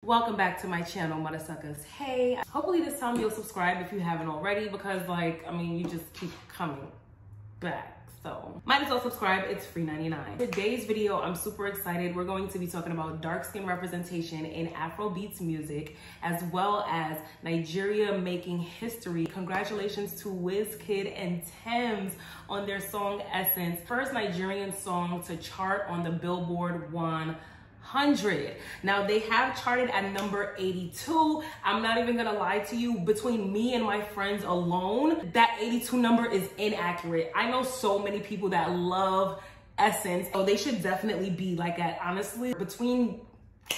Welcome back to my channel, mother suckers. Hey, hopefully this time you'll subscribe if you haven't already, because you just keep coming back. So might as well subscribe, it's free 99. Today's video, I'm super excited. We're going to be talking about dark skin representation in Afrobeats music, as well as Nigeria making history. Congratulations to Wizkid and Tems on their song Essence, first Nigerian song to chart on the Billboard 100. Now they have charted at number 82. I'm not even gonna lie to you, between me and my friends alone, that 82 number is inaccurate. I know so many people that love Essence, so they should definitely be like at, honestly, between,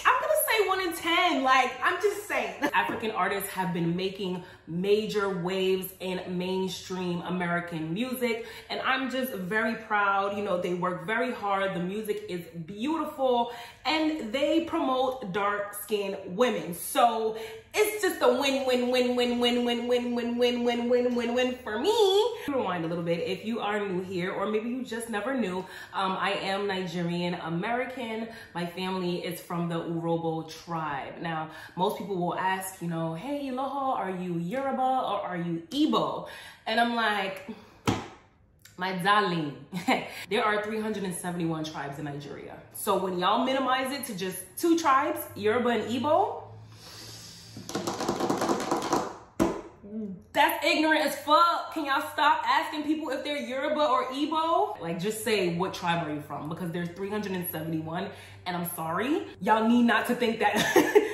I'm gonna say 1 in 10, I'm just saying. African artists have been making major waves in mainstream American music, and I'm just very proud. You know, they work very hard, the music is beautiful, and they promote dark-skinned women. So it's just a win-win-win-win-win-win-win-win-win-win-win-win for me. Rewind a little bit. If you are new here, or maybe you just never knew, I am Nigerian American. My family is from the Urhobo tribe. Now, most people will ask, you know, hey, Eloho, are you Yoruba or are you Igbo? And I'm like, my darling, there are 371 tribes in Nigeria. So when y'all minimize it to just 2 tribes, Yoruba and Igbo, that's ignorant as fuck. Can y'all stop asking people if they're Yoruba or Igbo? Like, just say, what tribe are you from? Because there's 371, and I'm sorry, y'all need not to think that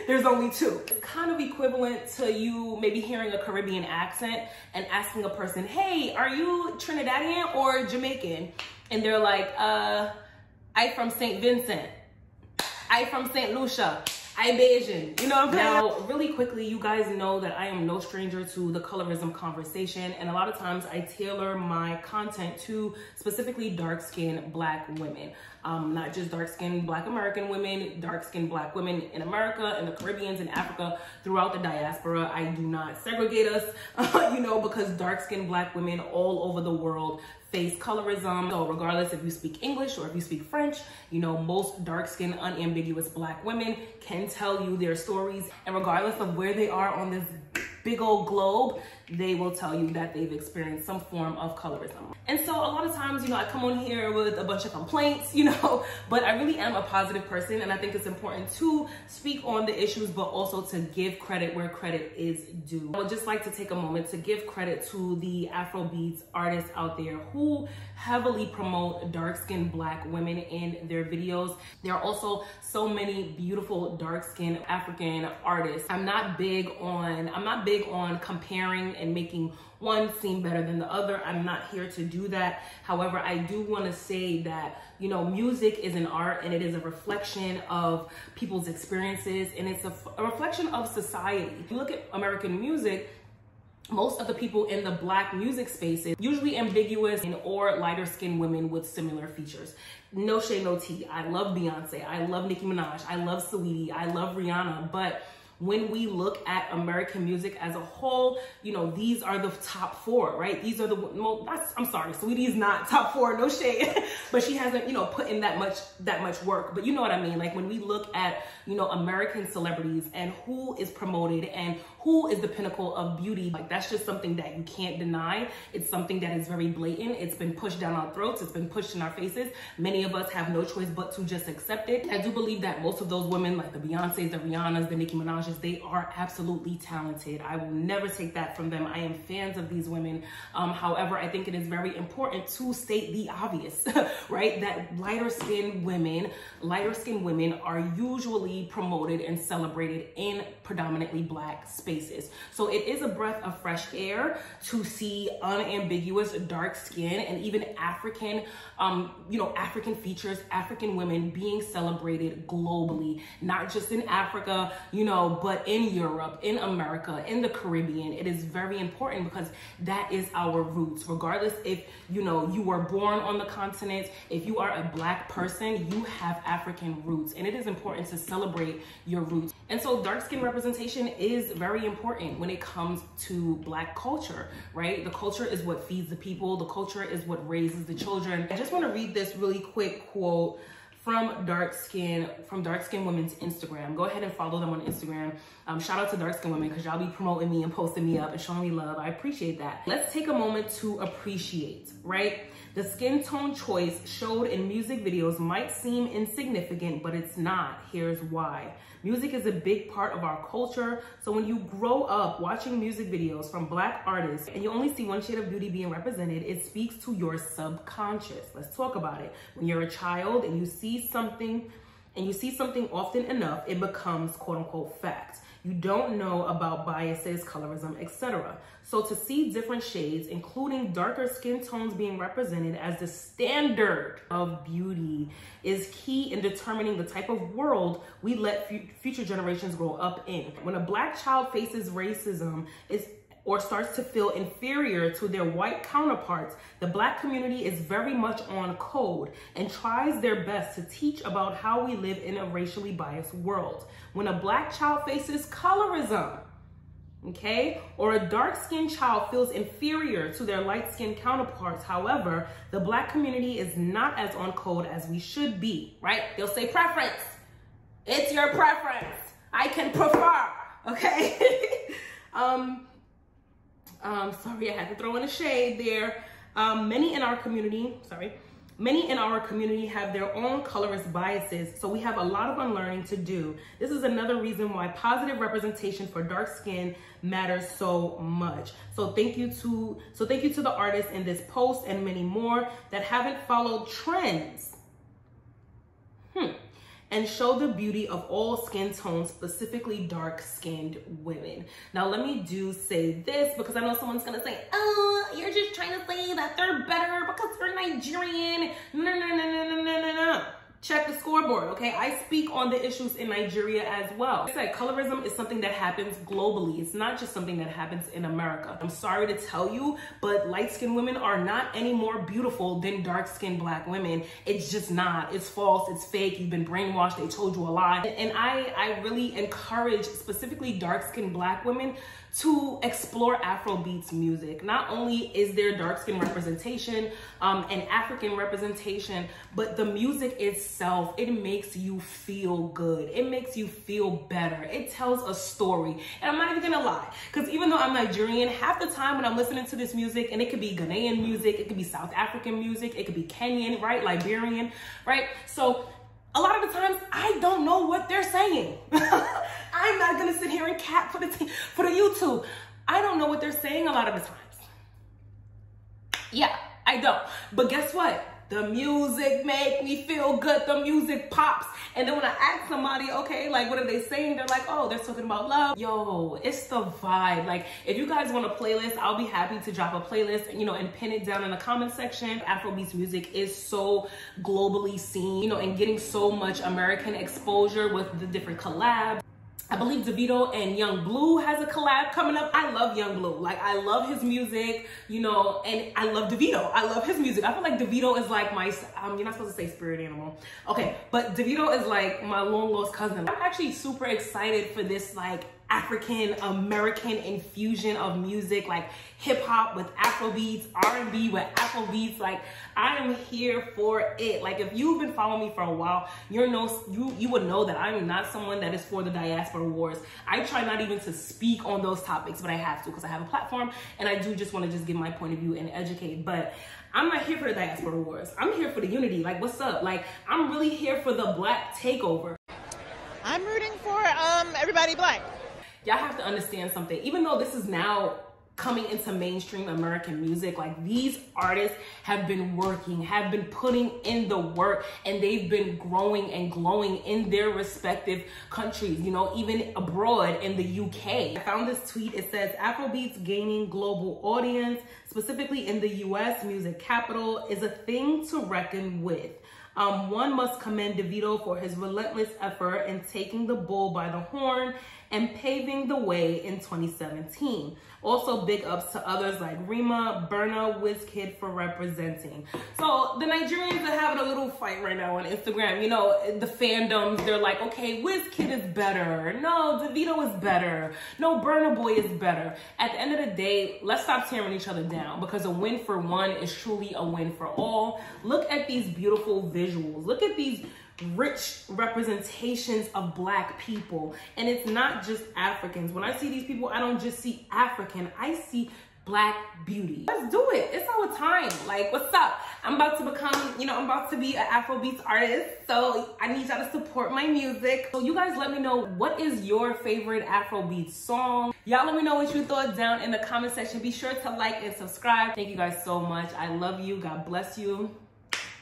there's only 2. It's kind of equivalent to you maybe hearing a Caribbean accent and asking a person, hey, are you Trinidadian or Jamaican? And they're like, I from St. Vincent. I from St. Lucia. I'm Asian, you know what I'm saying? Now, really quickly, you guys know that I am no stranger to the colorism conversation, and a lot of times I tailor my content to specifically dark-skinned Black women. Not just dark-skinned Black American women, dark-skinned Black women in America, in the Caribbean, in Africa, throughout the diaspora. I do not segregate us, you know, because dark-skinned Black women all over the world face colorism. So regardless if you speak English or if you speak French, you know, most dark-skinned, unambiguous Black women can tell you their stories. And regardless of where they are on this big old globe, they will tell you that they've experienced some form of colorism. And so a lot of times, you know, I come on here with a bunch of complaints, you know, but I really am a positive person, and I think it's important to speak on the issues, but also to give credit where credit is due. I would just like to take a moment to give credit to the Afrobeats artists out there who heavily promote dark-skinned Black women in their videos. There are also so many beautiful dark-skinned African artists. I'm not big on comparing and making one seem better than the other. I'm not here to do that. However, I do want to say that, you know, music is an art, and it is a reflection of people's experiences, and it's a reflection of society. If you look at American music, most of the people in the Black music spaces, usually ambiguous or lighter skinned women with similar features. No shade, no tea. I love Beyonce. I love Nicki Minaj. I love Saweetie. I love Rihanna. But when we look at American music as a whole, you know, these are the top 4, right? These are the most, I'm sorry, Saweetie is not top 4, no shade, but she hasn't, you know, put in that much work. But you know what I mean? Like, when we look at, you know, American celebrities and who is promoted and who is the pinnacle of beauty, like, that's just something that you can't deny. It's something that is very blatant. It's been pushed down our throats. It's been pushed in our faces. Many of us have no choice but to just accept it. I do believe that most of those women, like the Beyoncés, the Rihannas, the Nicki Minaj, they are absolutely talented. I will never take that from them. I am fans of these women. However, I think it is very important to state the obvious, right? That lighter skinned women are usually promoted and celebrated in predominantly Black spaces. So it is a breath of fresh air to see unambiguous dark skin and even African, you know, African features, African women being celebrated globally, not just in Africa, you know, but in Europe, in America, in the Caribbean. It is very important because that is our roots. Regardless if, you know, you were born on the continent, if you are a Black person, you have African roots, and it is important to celebrate your roots. And so dark skin representation is very important when it comes to Black culture, right? The culture is what feeds the people. The culture is what raises the children. I just want to read this really quick quote from DarkSkin Women's Instagram. Go ahead and follow them on Instagram. Shout out to DarkSkin Women because y'all be promoting me and posting me up and showing me love. I appreciate that. Let's take a moment to appreciate, right? The skin tone choice showed in music videos might seem insignificant, but it's not. Here's why. Music is a big part of our culture. So when you grow up watching music videos from Black artists and you only see one shade of beauty being represented, it speaks to your subconscious. Let's talk about it. When you're a child and you see something often enough, it becomes quote unquote fact. You don't know about biases, colorism, etc. So to see different shades, including darker skin tones being represented as the standard of beauty, is key in determining the type of world we let future generations grow up in. When a Black child faces racism or starts to feel inferior to their white counterparts, the Black community is very much on code and tries their best to teach about how we live in a racially biased world. When a Black child faces colorism, okay, or a dark-skinned child feels inferior to their light-skinned counterparts, however, the Black community is not as on code as we should be, right? They'll say preference. It's your preference. I can prefer, okay? Sorry, I had to throw in a shade there. Many in our community have their own colorist biases, so we have a lot of unlearning to do. This is another reason why positive representation for dark skin matters so much. So thank you to the artists in this post and many more that haven't followed trends and show the beauty of all skin tones, specifically dark-skinned women. Now, let me say this because I know someone's gonna say, oh, you're just trying to say that they're better because they're Nigerian. No. Check the scoreboard, okay? I speak on the issues in Nigeria as well. Like I said, colorism is something that happens globally. It's not just something that happens in America. I'm sorry to tell you, but light-skinned women are not any more beautiful than dark-skinned Black women. It's just not. It's false. It's fake. You've been brainwashed. They told you a lie. And I really encourage specifically dark-skinned Black women to explore Afrobeats music. Not only is there dark skin representation and African representation, but the music itself, it makes you feel good. It makes you feel better. It tells a story. And I'm not even gonna lie, because even though I'm Nigerian, half the time when I'm listening to this music, and it could be Ghanaian music, it could be South African music, it could be Kenyan, right? Liberian, right? So a lot of the times, I don't know what they're saying. I'm not gonna sit here and cap for the YouTube. I don't know what they're saying a lot of the times. Yeah, I don't. But guess what? The music make me feel good. The music pops. And then when I ask somebody, okay, like, what are they saying? They're like, oh, they're talking about love. Yo, it's the vibe. Like, if you guys want a playlist, I'll be happy to drop a playlist, and pin it down in the comment section. Afrobeats music is so globally seen, and getting so much American exposure with the different collabs. I believe Davido and Young Blue has a collab coming up. I love Young Blue. Like, I love his music, and I love Davido. I love his music. I feel like Davido is like my, you're not supposed to say spirit animal. Okay, but Davido is like my long lost cousin. I'm actually super excited for this, like, African American infusion of music, like hip hop with Afrobeats, R&B with Afrobeats. Like, I am here for it. Like, if you've been following me for a while, you would know that I'm not someone that is for the diaspora wars. I try not even to speak on those topics, but I have to because I have a platform and I do just want to just give my point of view and educate. But I'm not here for the diaspora wars. I'm here for the unity. Like, what's up? Like, I'm really here for the Black takeover. I'm rooting for everybody Black. Y'all have to understand something. Even though this is now coming into mainstream American music, like, these artists have been working, have been putting in the work, and they've been growing and glowing in their respective countries, even abroad in the UK. I found this tweet. It says, Afrobeats gaining global audience, specifically in the US music capital, is a thing to reckon with. One must commend Davido for his relentless effort in taking the bull by the horn and paving the way in 2017. Also, big ups to others like Rima, Burna, Wizkid for representing. So the Nigerians are having a little fight right now on Instagram. The fandoms, they're like, okay, Wizkid is better. No, Davido is better. No, Burna Boy is better. At the end of the day, let's stop tearing each other down, because a win for one is truly a win for all. Look at these beautiful visuals. Look at these rich representations of Black people. And it's not just Africans. When I see these people, I don't just see African, I see Black beauty. Let's do it. It's our time. Like, what's up? I'm about to become, you know, I'm about to be an Afrobeats artist. So I need y'all to support my music. So you guys let me know, what is your favorite Afrobeats song? Y'all let me know what you thought down in the comment section. Be sure to like and subscribe. Thank you guys so much. I love you. God bless you.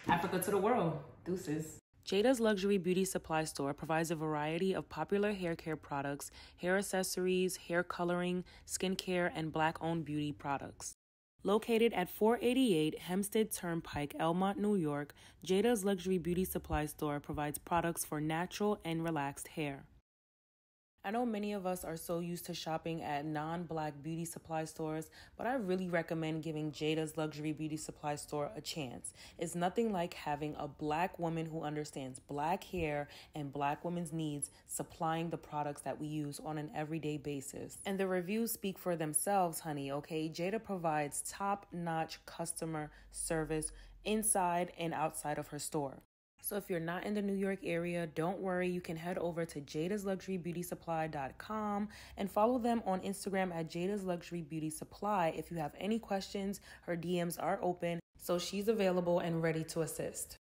Africa to the world. Deuces. Jadas Luxury Beauty Supply Store provides a variety of popular hair care products, hair accessories, hair coloring, skincare, and Black-owned beauty products. Located at 488 Hempstead Turnpike, Elmont, New York, Jadas Luxury Beauty Supply Store provides products for natural and relaxed hair. I know many of us are so used to shopping at non-Black beauty supply stores, but I really recommend giving Jadas Luxury Beauty Supply Store a chance. It's nothing like having a Black woman who understands Black hair and Black women's needs supplying the products that we use on an everyday basis. And the reviews speak for themselves, honey, okay? Jada provides top-notch customer service inside and outside of her store. So if you're not in the New York area, don't worry. You can head over to jadasluxurybeautysupply.com and follow them on Instagram at Jadas Luxury Beauty Supply. If you have any questions, her DMs are open, so she's available and ready to assist.